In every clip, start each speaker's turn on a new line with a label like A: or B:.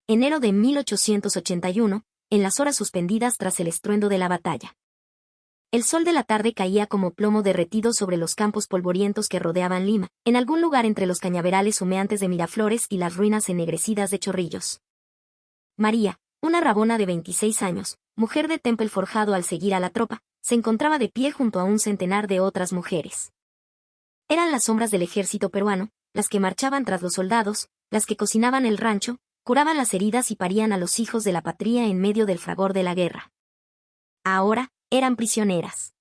A: enero de 1881, en las horas suspendidas tras el estruendo de la batalla. El sol de la tarde caía como plomo derretido sobre los campos polvorientos que rodeaban Lima, en algún lugar entre los cañaverales humeantes de Miraflores y las ruinas ennegrecidas de Chorrillos. María, una rabona de 26 años, mujer de temple forjado al seguir a la tropa, se encontraba de pie junto a un centenar de otras mujeres. Eran las sombras del ejército peruano, las que marchaban tras los soldados, las que cocinaban el rancho, curaban las heridas y parían a los hijos de la patria en medio del fragor de la guerra. Ahora, eran prisioneras.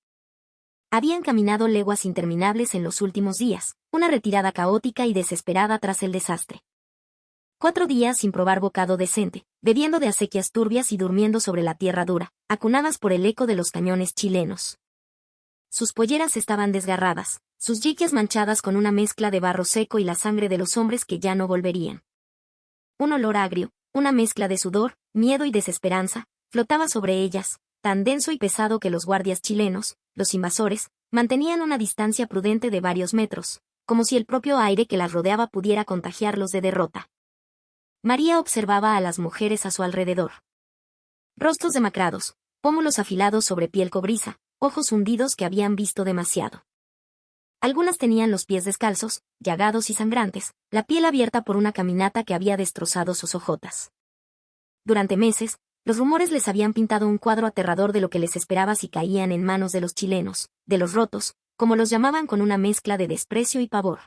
A: Habían caminado leguas interminables en los últimos días, una retirada caótica y desesperada tras el desastre. 4 días sin probar bocado decente, bebiendo de acequias turbias y durmiendo sobre la tierra dura, acunadas por el eco de los cañones chilenos. Sus polleras estaban desgarradas, sus yiquias manchadas con una mezcla de barro seco y la sangre de los hombres que ya no volverían. Un olor agrio, una mezcla de sudor, miedo y desesperanza, flotaba sobre ellas, tan denso y pesado que los guardias chilenos, los invasores, mantenían una distancia prudente de varios metros, como si el propio aire que las rodeaba pudiera contagiarlos de derrota. María observaba a las mujeres a su alrededor. Rostros demacrados, pómulos afilados sobre piel cobriza, ojos hundidos que habían visto demasiado. Algunas tenían los pies descalzos, llagados y sangrantes, la piel abierta por una caminata que había destrozado sus ojotas. Durante meses, los rumores les habían pintado un cuadro aterrador de lo que les esperaba si caían en manos de los chilenos, de los rotos, como los llamaban con una mezcla de desprecio y pavor.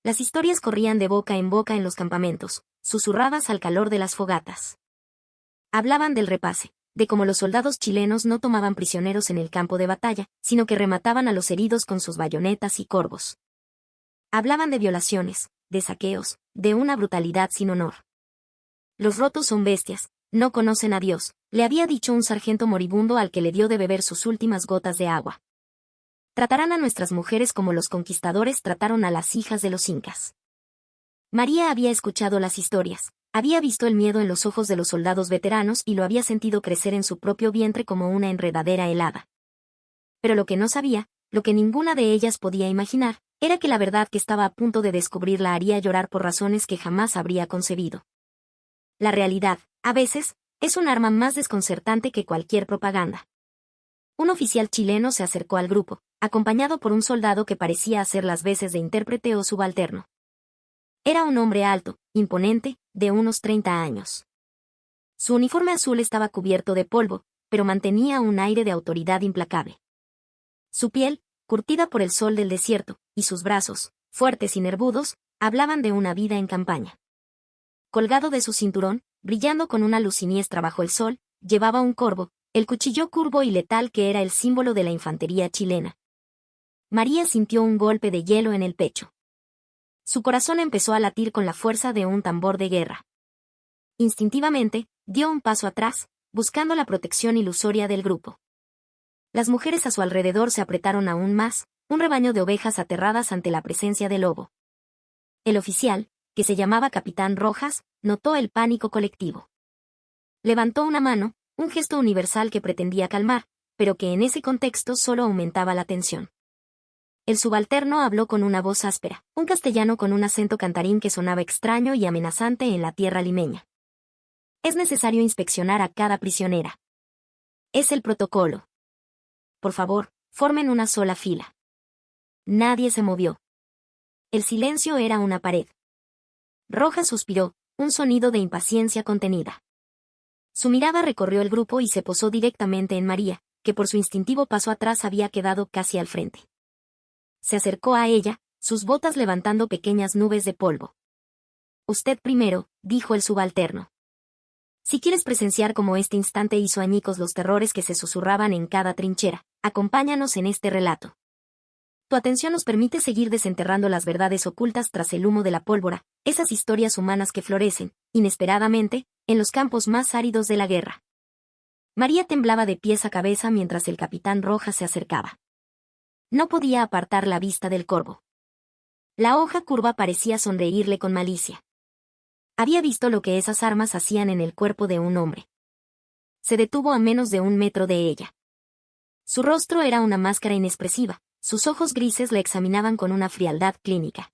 A: Las historias corrían de boca en boca en los campamentos, susurradas al calor de las fogatas. Hablaban del repase, de cómo los soldados chilenos no tomaban prisioneros en el campo de batalla, sino que remataban a los heridos con sus bayonetas y corvos. Hablaban de violaciones, de saqueos, de una brutalidad sin honor. Los rotos son bestias, no conocen a Dios, le había dicho un sargento moribundo al que le dio de beber sus últimas gotas de agua. Tratarán a nuestras mujeres como los conquistadores trataron a las hijas de los incas. María había escuchado las historias. Había visto el miedo en los ojos de los soldados veteranos y lo había sentido crecer en su propio vientre como una enredadera helada. Pero lo que no sabía, lo que ninguna de ellas podía imaginar, era que la verdad que estaba a punto de descubrir la haría llorar por razones que jamás habría concebido. La realidad, a veces, es un arma más desconcertante que cualquier propaganda. Un oficial chileno se acercó al grupo, acompañado por un soldado que parecía hacer las veces de intérprete o subalterno. Era un hombre alto, imponente, de unos 30 años. Su uniforme azul estaba cubierto de polvo, pero mantenía un aire de autoridad implacable. Su piel, curtida por el sol del desierto, y sus brazos, fuertes y nervudos, hablaban de una vida en campaña. Colgado de su cinturón, brillando con una luz siniestra bajo el sol, llevaba un corvo, el cuchillo curvo y letal que era el símbolo de la infantería chilena. María sintió un golpe de hielo en el pecho. Su corazón empezó a latir con la fuerza de un tambor de guerra. Instintivamente, dio un paso atrás, buscando la protección ilusoria del grupo. Las mujeres a su alrededor se apretaron aún más, un rebaño de ovejas aterradas ante la presencia del lobo. El oficial, que se llamaba Capitán Rojas, notó el pánico colectivo. Levantó una mano, un gesto universal que pretendía calmar, pero que en ese contexto solo aumentaba la tensión. El subalterno habló con una voz áspera, un castellano con un acento cantarín que sonaba extraño y amenazante en la tierra limeña. Es necesario inspeccionar a cada prisionera. Es el protocolo. Por favor, formen una sola fila. Nadie se movió. El silencio era una pared. Rojas suspiró, un sonido de impaciencia contenida. Su mirada recorrió el grupo y se posó directamente en María, que por su instintivo paso atrás había quedado casi al frente. Se acercó a ella, sus botas levantando pequeñas nubes de polvo. Usted primero, dijo el subalterno. Si quieres presenciar cómo este instante hizo añicos los terrores que se susurraban en cada trinchera, acompáñanos en este relato. Tu atención nos permite seguir desenterrando las verdades ocultas tras el humo de la pólvora, esas historias humanas que florecen, inesperadamente, en los campos más áridos de la guerra. María temblaba de pies a cabeza mientras el capitán Rojas se acercaba. No podía apartar la vista del corvo. La hoja curva parecía sonreírle con malicia. Había visto lo que esas armas hacían en el cuerpo de un hombre. Se detuvo a menos de 1 metro de ella. Su rostro era una máscara inexpresiva, sus ojos grises le examinaban con una frialdad clínica.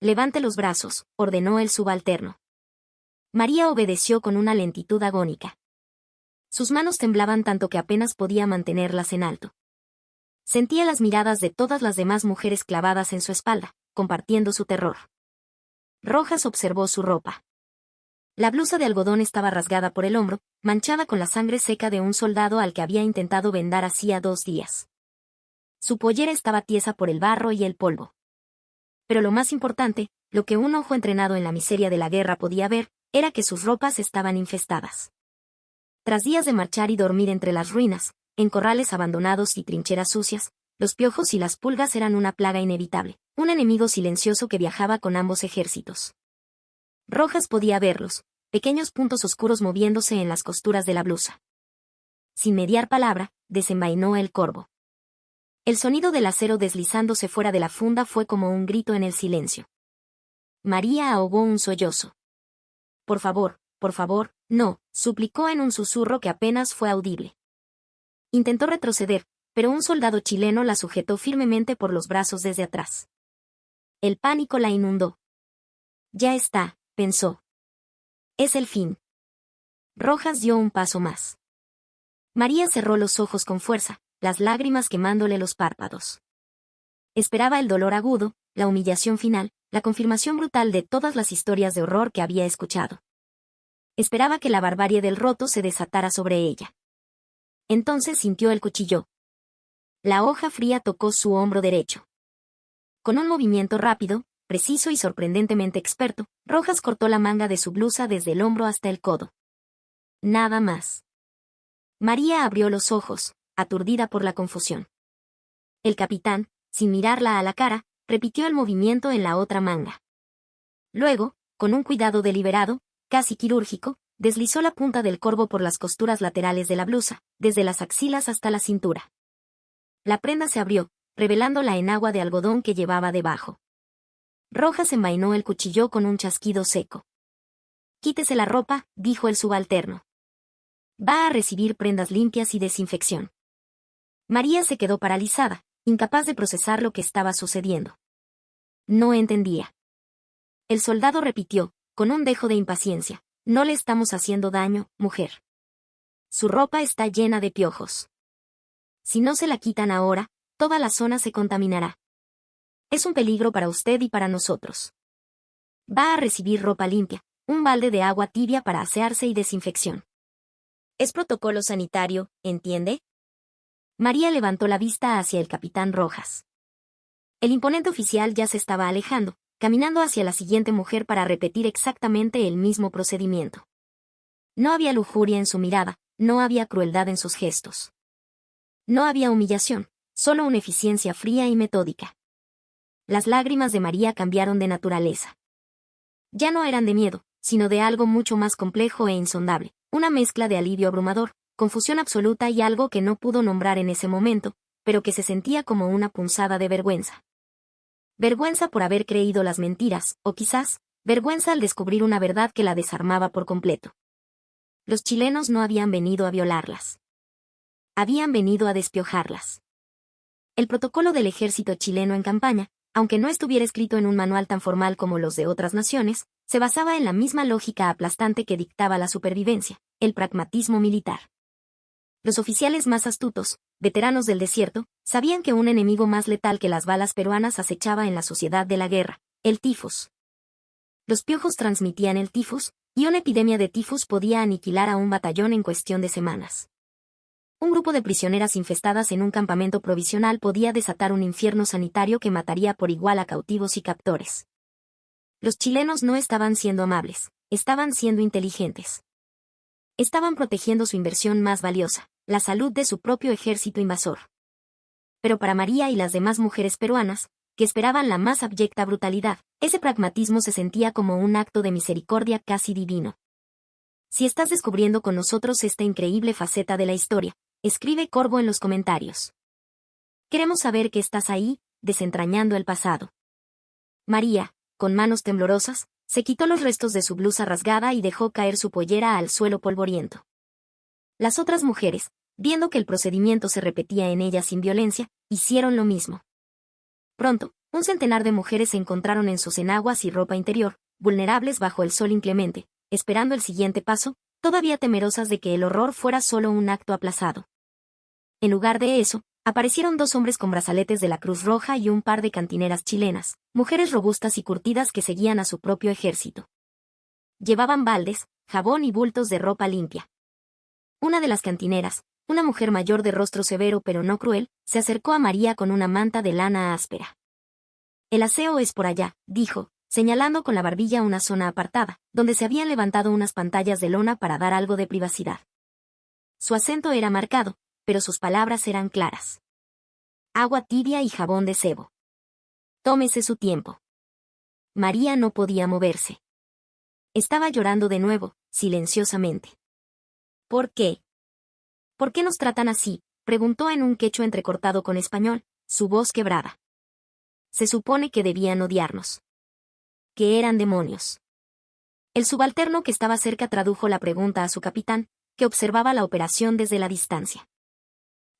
A: Levante los brazos, ordenó el subalterno. María obedeció con una lentitud agónica. Sus manos temblaban tanto que apenas podía mantenerlas en alto. Sentía las miradas de todas las demás mujeres clavadas en su espalda, compartiendo su terror. Rojas observó su ropa. La blusa de algodón estaba rasgada por el hombro, manchada con la sangre seca de un soldado al que había intentado vendar hacía 2 días. Su pollera estaba tiesa por el barro y el polvo. Pero lo más importante, lo que un ojo entrenado en la miseria de la guerra podía ver, era que sus ropas estaban infestadas. Tras días de marchar y dormir entre las ruinas, en corrales abandonados y trincheras sucias, los piojos y las pulgas eran una plaga inevitable, un enemigo silencioso que viajaba con ambos ejércitos. Rojas podía verlos, pequeños puntos oscuros moviéndose en las costuras de la blusa. Sin mediar palabra, desenvainó el corvo. El sonido del acero deslizándose fuera de la funda fue como un grito en el silencio. María ahogó un sollozo. Por favor, no, suplicó en un susurro que apenas fue audible. Intentó retroceder, pero un soldado chileno la sujetó firmemente por los brazos desde atrás. El pánico la inundó. Ya está, pensó. Es el fin. Rojas dio un paso más. María cerró los ojos con fuerza, las lágrimas quemándole los párpados. Esperaba el dolor agudo, la humillación final, la confirmación brutal de todas las historias de horror que había escuchado. Esperaba que la barbarie del roto se desatara sobre ella. Entonces sintió el cuchillo. La hoja fría tocó su hombro derecho. Con un movimiento rápido, preciso y sorprendentemente experto, Rojas cortó la manga de su blusa desde el hombro hasta el codo. Nada más. María abrió los ojos, aturdida por la confusión. El capitán, sin mirarla a la cara, repitió el movimiento en la otra manga. Luego, con un cuidado deliberado, casi quirúrgico, deslizó la punta del corvo por las costuras laterales de la blusa, desde las axilas hasta la cintura. La prenda se abrió, revelando la enagua de algodón que llevaba debajo. Rojas envainó el cuchillo con un chasquido seco. Quítese la ropa, dijo el subalterno. Va a recibir prendas limpias y desinfección. María se quedó paralizada, incapaz de procesar lo que estaba sucediendo. No entendía. El soldado repitió, con un dejo de impaciencia, no le estamos haciendo daño, mujer. Su ropa está llena de piojos. Si no se la quitan ahora, toda la zona se contaminará. Es un peligro para usted y para nosotros. Va a recibir ropa limpia, un balde de agua tibia para asearse y desinfección. Es protocolo sanitario, ¿entiende? María levantó la vista hacia el capitán Rojas. El imponente oficial ya se estaba alejando, caminando hacia la siguiente mujer para repetir exactamente el mismo procedimiento. No había lujuria en su mirada, no había crueldad en sus gestos. No había humillación, solo una eficiencia fría y metódica. Las lágrimas de María cambiaron de naturaleza. Ya no eran de miedo, sino de algo mucho más complejo e insondable, una mezcla de alivio abrumador, confusión absoluta y algo que no pudo nombrar en ese momento, pero que se sentía como una punzada de vergüenza. Vergüenza por haber creído las mentiras, o quizás, vergüenza al descubrir una verdad que la desarmaba por completo. Los chilenos no habían venido a violarlas. Habían venido a despiojarlas. El protocolo del ejército chileno en campaña, aunque no estuviera escrito en un manual tan formal como los de otras naciones, se basaba en la misma lógica aplastante que dictaba la supervivencia, el pragmatismo militar. Los oficiales más astutos, veteranos del desierto, sabían que un enemigo más letal que las balas peruanas acechaba en la sociedad de la guerra, el tifus. Los piojos transmitían el tifus, y una epidemia de tifus podía aniquilar a un batallón en cuestión de semanas. Un grupo de prisioneras infestadas en un campamento provisional podía desatar un infierno sanitario que mataría por igual a cautivos y captores. Los chilenos no estaban siendo amables, estaban siendo inteligentes. Estaban protegiendo su inversión más valiosa, la salud de su propio ejército invasor. Pero para María y las demás mujeres peruanas, que esperaban la más abyecta brutalidad, ese pragmatismo se sentía como un acto de misericordia casi divino. Si estás descubriendo con nosotros esta increíble faceta de la historia, escribe Corvo en los comentarios. Queremos saber que estás ahí, desentrañando el pasado. María, con manos temblorosas, se quitó los restos de su blusa rasgada y dejó caer su pollera al suelo polvoriento. Las otras mujeres, viendo que el procedimiento se repetía en ellas sin violencia, hicieron lo mismo. Pronto, un centenar de mujeres se encontraron en sus enaguas y ropa interior, vulnerables bajo el sol inclemente, esperando el siguiente paso, todavía temerosas de que el horror fuera solo un acto aplazado. En lugar de eso, aparecieron 2 hombres con brazaletes de la Cruz Roja y un par de cantineras chilenas, mujeres robustas y curtidas que seguían a su propio ejército. Llevaban baldes, jabón y bultos de ropa limpia. Una de las cantineras, una mujer mayor de rostro severo pero no cruel, se acercó a María con una manta de lana áspera. El aseo es por allá, dijo, señalando con la barbilla una zona apartada, donde se habían levantado unas pantallas de lona para dar algo de privacidad. Su acento era marcado, pero sus palabras eran claras. Agua tibia y jabón de sebo. Tómese su tiempo. María no podía moverse. Estaba llorando de nuevo, silenciosamente. ¿Por qué? ¿Por qué nos tratan así?, preguntó en un quechua entrecortado con español, su voz quebrada. Se supone que debían odiarnos. Que eran demonios. El subalterno que estaba cerca tradujo la pregunta a su capitán, que observaba la operación desde la distancia.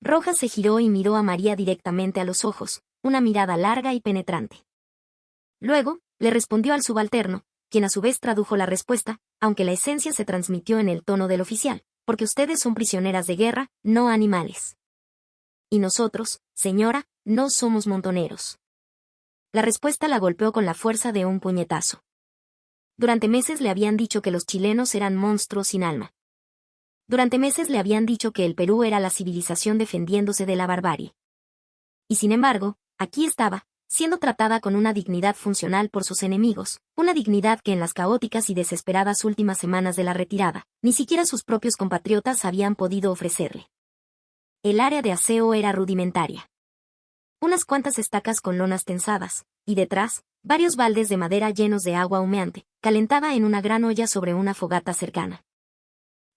A: Rojas se giró y miró a María directamente a los ojos, una mirada larga y penetrante. Luego, le respondió al subalterno, quien a su vez tradujo la respuesta, aunque la esencia se transmitió en el tono del oficial, porque ustedes son prisioneras de guerra, no animales. Y nosotros, señora, no somos montoneros. La respuesta la golpeó con la fuerza de un puñetazo. Durante meses le habían dicho que los chilenos eran monstruos sin alma. Durante meses le habían dicho que el Perú era la civilización defendiéndose de la barbarie. Y sin embargo, aquí estaba, siendo tratada con una dignidad funcional por sus enemigos, una dignidad que en las caóticas y desesperadas últimas semanas de la retirada, ni siquiera sus propios compatriotas habían podido ofrecerle. El área de aseo era rudimentaria. Unas cuantas estacas con lonas tensadas, y detrás, varios baldes de madera llenos de agua humeante, calentada en una gran olla sobre una fogata cercana.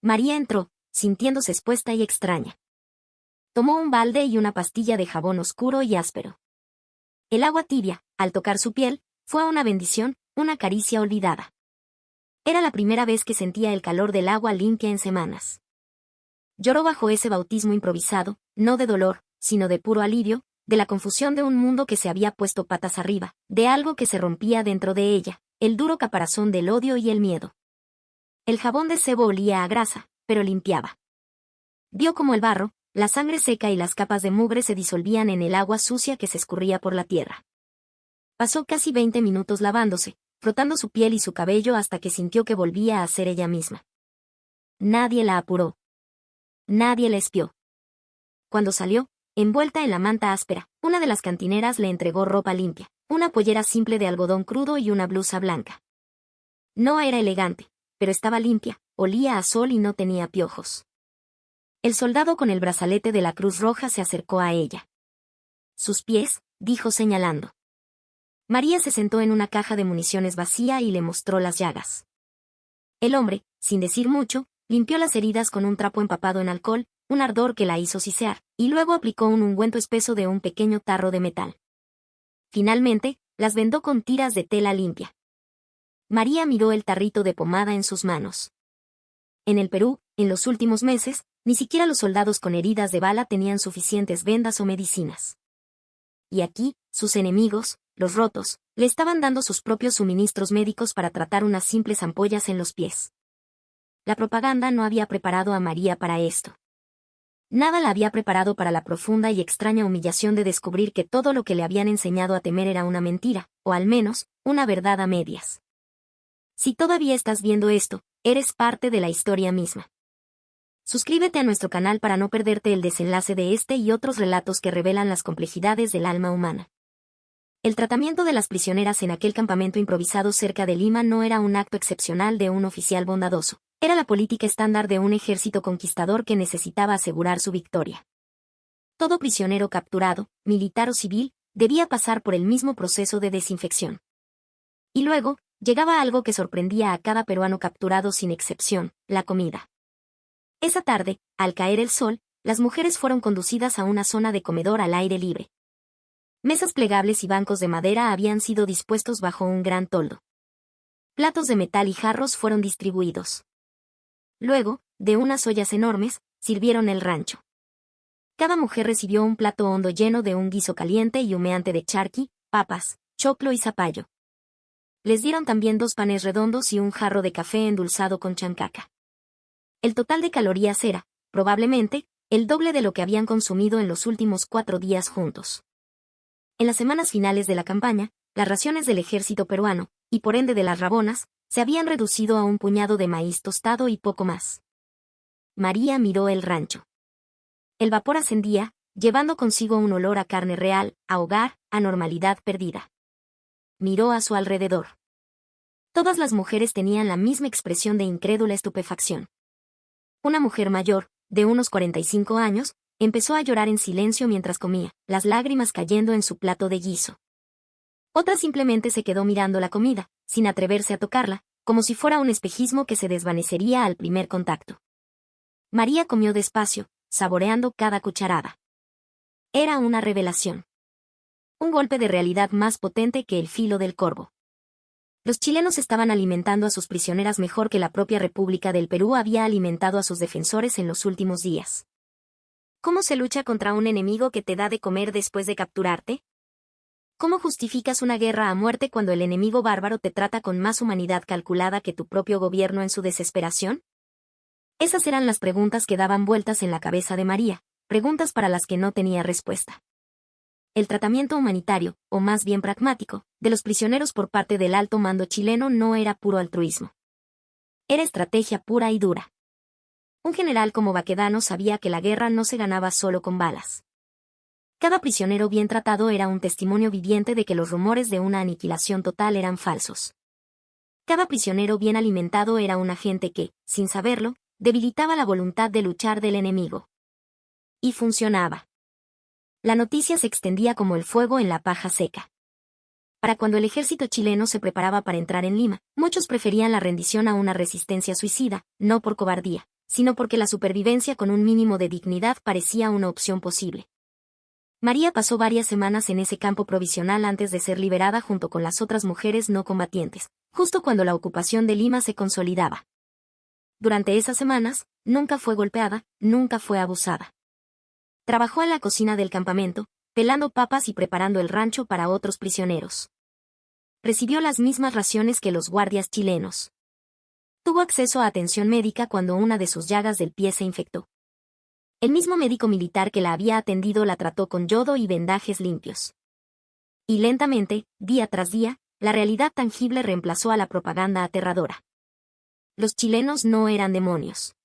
A: María entró, sintiéndose expuesta y extraña. Tomó un balde y una pastilla de jabón oscuro y áspero. El agua tibia, al tocar su piel, fue una bendición, una caricia olvidada. Era la primera vez que sentía el calor del agua limpia en semanas. Lloró bajo ese bautismo improvisado, no de dolor, sino de puro alivio, de la confusión de un mundo que se había puesto patas arriba, de algo que se rompía dentro de ella, el duro caparazón del odio y el miedo. El jabón de sebo olía a grasa, pero limpiaba. Vio como el barro, la sangre seca y las capas de mugre se disolvían en el agua sucia que se escurría por la tierra. Pasó casi 20 minutos lavándose, frotando su piel y su cabello hasta que sintió que volvía a ser ella misma. Nadie la apuró. Nadie la espió. Cuando salió, envuelta en la manta áspera, una de las cantineras le entregó ropa limpia, una pollera simple de algodón crudo y una blusa blanca. No era elegante, pero estaba limpia, olía a sol y no tenía piojos. El soldado con el brazalete de la Cruz Roja se acercó a ella. Sus pies, dijo señalando. María se sentó en una caja de municiones vacía y le mostró las llagas. El hombre, sin decir mucho, limpió las heridas con un trapo empapado en alcohol, un ardor que la hizo sisear, y luego aplicó un ungüento espeso de un pequeño tarro de metal. Finalmente, las vendó con tiras de tela limpia. María miró el tarrito de pomada en sus manos. En el Perú, en los últimos meses, ni siquiera los soldados con heridas de bala tenían suficientes vendas o medicinas. Y aquí, sus enemigos, los rotos, le estaban dando sus propios suministros médicos para tratar unas simples ampollas en los pies. La propaganda no había preparado a María para esto. Nada la había preparado para la profunda y extraña humillación de descubrir que todo lo que le habían enseñado a temer era una mentira, o al menos, una verdad a medias. Si todavía estás viendo esto, eres parte de la historia misma. Suscríbete a nuestro canal para no perderte el desenlace de este y otros relatos que revelan las complejidades del alma humana. El tratamiento de las prisioneras en aquel campamento improvisado cerca de Lima no era un acto excepcional de un oficial bondadoso, era la política estándar de un ejército conquistador que necesitaba asegurar su victoria. Todo prisionero capturado, militar o civil, debía pasar por el mismo proceso de desinfección. Y luego, llegaba algo que sorprendía a cada peruano capturado sin excepción, la comida. Esa tarde, al caer el sol, las mujeres fueron conducidas a una zona de comedor al aire libre. Mesas plegables y bancos de madera habían sido dispuestos bajo un gran toldo. Platos de metal y jarros fueron distribuidos. Luego, de unas ollas enormes, sirvieron el rancho. Cada mujer recibió un plato hondo lleno de un guiso caliente y humeante de charqui, papas, choclo y zapallo. les dieron también 2 panes redondos y un jarro de café endulzado con chancaca. El total de calorías era, probablemente, el doble de lo que habían consumido en los últimos 4 días juntos. En las semanas finales de la campaña, las raciones del ejército peruano, y por ende de las rabonas, se habían reducido a un puñado de maíz tostado y poco más. María miró el rancho. El vapor ascendía, llevando consigo un olor a carne real, a hogar, a normalidad perdida. Miró a su alrededor. Todas las mujeres tenían la misma expresión de incrédula estupefacción. Una mujer mayor, de unos 45 años, empezó a llorar en silencio mientras comía, las lágrimas cayendo en su plato de guiso. Otra simplemente se quedó mirando la comida, sin atreverse a tocarla, como si fuera un espejismo que se desvanecería al primer contacto. María comió despacio, saboreando cada cucharada. Era una revelación. Un golpe de realidad más potente que el filo del corvo. Los chilenos estaban alimentando a sus prisioneras mejor que la propia República del Perú había alimentado a sus defensores en los últimos días. ¿Cómo se lucha contra un enemigo que te da de comer después de capturarte? ¿Cómo justificas una guerra a muerte cuando el enemigo bárbaro te trata con más humanidad calculada que tu propio gobierno en su desesperación? Esas eran las preguntas que daban vueltas en la cabeza de María, preguntas para las que no tenía respuesta. El tratamiento humanitario, o más bien pragmático, de los prisioneros por parte del alto mando chileno no era puro altruismo. Era estrategia pura y dura. Un general como Baquedano sabía que la guerra no se ganaba solo con balas. Cada prisionero bien tratado era un testimonio viviente de que los rumores de una aniquilación total eran falsos. Cada prisionero bien alimentado era un agente que, sin saberlo, debilitaba la voluntad de luchar del enemigo. Y funcionaba. La noticia se extendía como el fuego en la paja seca. Para cuando el ejército chileno se preparaba para entrar en Lima, muchos preferían la rendición a una resistencia suicida, no por cobardía, sino porque la supervivencia con un mínimo de dignidad parecía una opción posible. María pasó varias semanas en ese campo provisional antes de ser liberada junto con las otras mujeres no combatientes, justo cuando la ocupación de Lima se consolidaba. Durante esas semanas, nunca fue golpeada, nunca fue abusada. Trabajó en la cocina del campamento, pelando papas y preparando el rancho para otros prisioneros. Recibió las mismas raciones que los guardias chilenos. Tuvo acceso a atención médica cuando una de sus llagas del pie se infectó. El mismo médico militar que la había atendido la trató con yodo y vendajes limpios. Y lentamente, día tras día, la realidad tangible reemplazó a la propaganda aterradora. Los chilenos no eran demonios.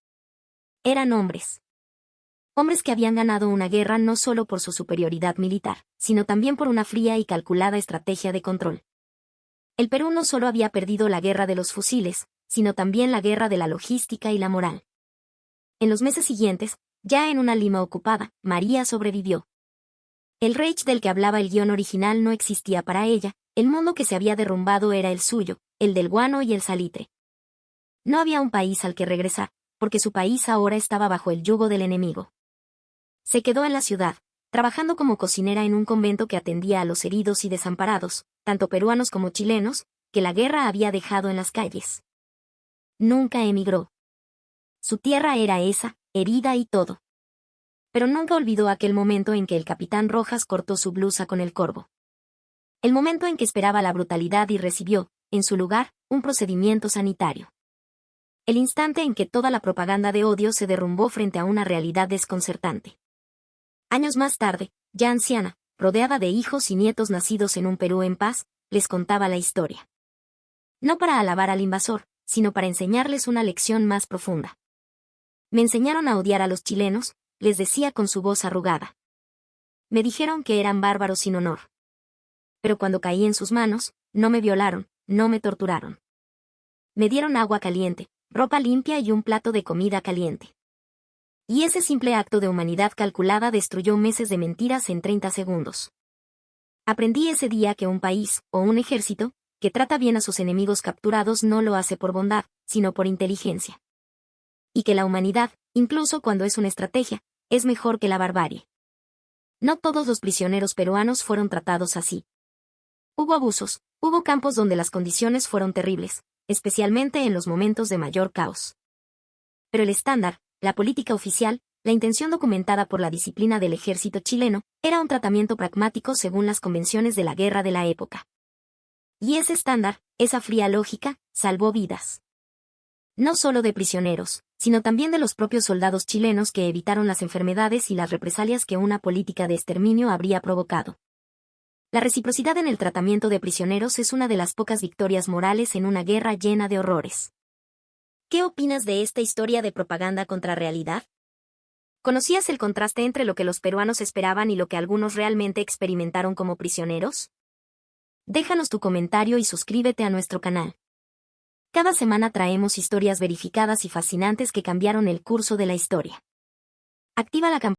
A: Eran hombres. Hombres que habían ganado una guerra no solo por su superioridad militar, sino también por una fría y calculada estrategia de control. El Perú no solo había perdido la guerra de los fusiles, sino también la guerra de la logística y la moral. En los meses siguientes, ya en una Lima ocupada, María sobrevivió. El Reich del que hablaba el guión original no existía para ella, el mundo que se había derrumbado era el suyo, el del guano y el salitre. No había un país al que regresar, porque su país ahora estaba bajo el yugo del enemigo. Se quedó en la ciudad, trabajando como cocinera en un convento que atendía a los heridos y desamparados, tanto peruanos como chilenos, que la guerra había dejado en las calles. Nunca emigró. Su tierra era esa, herida y todo. Pero nunca olvidó aquel momento en que el capitán Rojas cortó su blusa con el corvo. El momento en que esperaba la brutalidad y recibió, en su lugar, un procedimiento sanitario. El instante en que toda la propaganda de odio se derrumbó frente a una realidad desconcertante. Años más tarde, ya anciana, rodeada de hijos y nietos nacidos en un Perú en paz, les contaba la historia. No para alabar al invasor, sino para enseñarles una lección más profunda. Me enseñaron a odiar a los chilenos, les decía con su voz arrugada. Me dijeron que eran bárbaros sin honor. Pero cuando caí en sus manos, no me violaron, no me torturaron. Me dieron agua caliente, ropa limpia y un plato de comida caliente. Y ese simple acto de humanidad calculada destruyó meses de mentiras en 30 segundos. Aprendí ese día que un país, o un ejército, que trata bien a sus enemigos capturados no lo hace por bondad, sino por inteligencia. Y que la humanidad, incluso cuando es una estrategia, es mejor que la barbarie. No todos los prisioneros peruanos fueron tratados así. Hubo abusos, hubo campos donde las condiciones fueron terribles, especialmente en los momentos de mayor caos. Pero el estándar, la política oficial, la intención documentada por la disciplina del ejército chileno, era un tratamiento pragmático según las convenciones de la guerra de la época. Y ese estándar, esa fría lógica, salvó vidas. No solo de prisioneros, sino también de los propios soldados chilenos que evitaron las enfermedades y las represalias que una política de exterminio habría provocado. La reciprocidad en el tratamiento de prisioneros es una de las pocas victorias morales en una guerra llena de horrores. ¿Qué opinas de esta historia de propaganda contra realidad? ¿Conocías el contraste entre lo que los peruanos esperaban y lo que algunos realmente experimentaron como prisioneros? Déjanos tu comentario y suscríbete a nuestro canal. Cada semana traemos historias verificadas y fascinantes que cambiaron el curso de la historia. Activa la campana.